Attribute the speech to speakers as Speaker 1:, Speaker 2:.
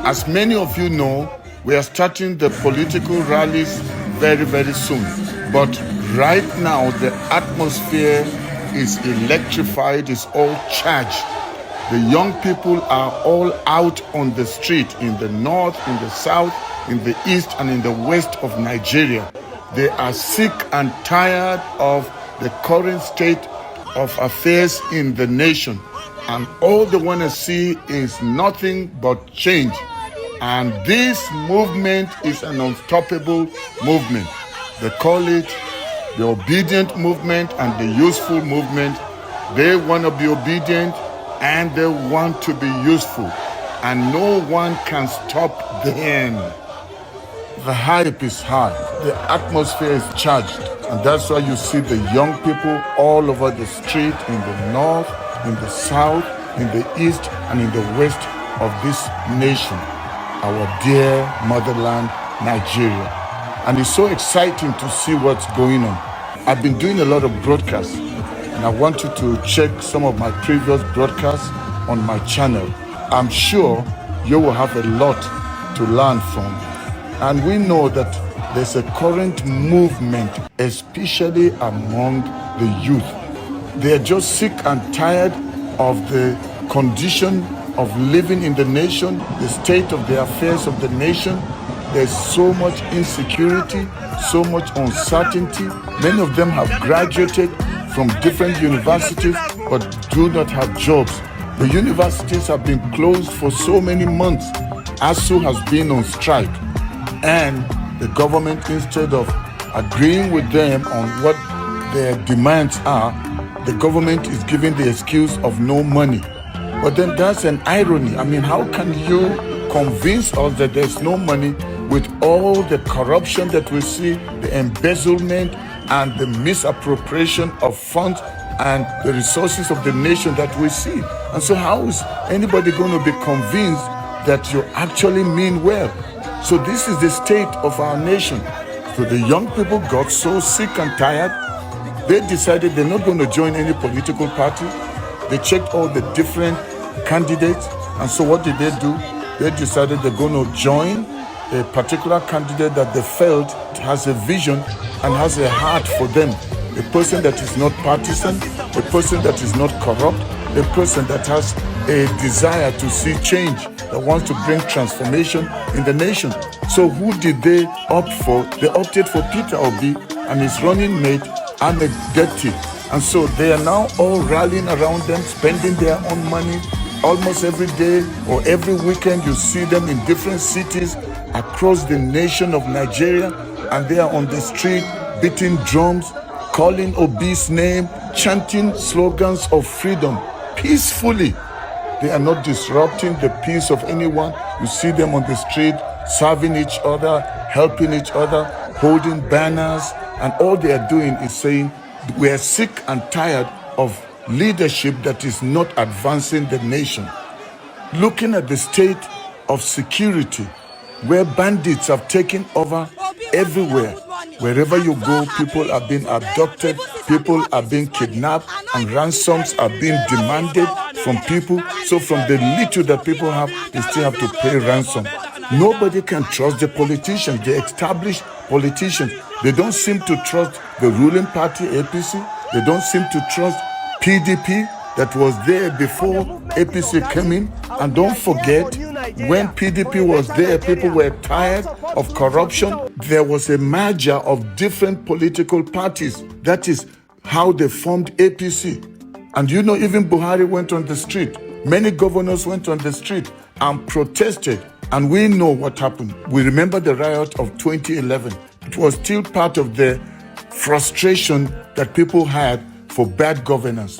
Speaker 1: As many of you know, we are starting the political rallies very, very soon. But right now, the atmosphere is electrified, it's all charged. The young people are all out on the street in the north, in the south, in the east, and in the west of Nigeria. They are sick and tired of the current state of affairs in the nation. And all they want to see is nothing but change. And this movement is an unstoppable movement. They call it the obedient movement and the useful movement. They want to be obedient and they want to be useful. And no one can stop them. The hype is high. The atmosphere is charged. And that's why you see the young people all over the street in the north, in the south, in the east, and in the west of this nation, our dear motherland, Nigeria. And it's so exciting to see what's going on. I've been doing a lot of broadcasts, and I want you to check some of my previous broadcasts on my channel. I'm sure you will have a lot to learn from. And we know that there's a current movement, especially among the youth. They are just sick and tired of the condition of living in the nation, the state of the affairs of the nation. There's so much insecurity, so much uncertainty. Many of them have graduated from different universities but do not have jobs. The universities have been closed for so many months. ASU has been on strike. And the government, instead of agreeing with them on what their demands are, the government is giving the excuse of no money. But then that's an irony. I mean, how can you convince us that there's no money with all the corruption that we see, the embezzlement and the misappropriation of funds and the resources of the nation that we see? And so how is anybody going to be convinced that you actually mean well? So this is the state of our nation. So the young people got so sick and tired, they decided they're not going to join any political party. They checked all the different candidates. And so what did they do? They decided they're going to join a particular candidate that they felt has a vision and has a heart for them. A person that is not partisan, a person that is not corrupt, a person that has a desire to see change, that wants to bring transformation in the nation. So who did they opt for? They opted for Peter Obi and his running mate, Ahmed Getty. And so they are now all rallying around them, spending their own money. Almost every day or every weekend, you see them in different cities across the nation of Nigeria, and they are on the street beating drums, calling Obi's name, chanting slogans of freedom peacefully. They are not disrupting the peace of anyone. You see them on the street serving each other, helping each other, holding banners, and all they are doing is saying, we are sick and tired of leadership that is not advancing the nation. Looking at the state of security, where bandits have taken over everywhere. Wherever you go, people are being abducted, people are being kidnapped, and ransoms are being demanded from people. So from the little that people have, they still have to pay ransom. Nobody can trust the politicians, the established politicians. They don't seem to trust the ruling party, APC. They don't seem to trust PDP that was there before APC came in. And don't forget, when PDP was there, people were tired of corruption. There was a merger of different political parties. That is how they formed APC. And you know, even Buhari went on the street. Many governors went on the street and protested. And we know what happened. We remember the riot of 2011. It was still part of the frustration that people had for bad governance.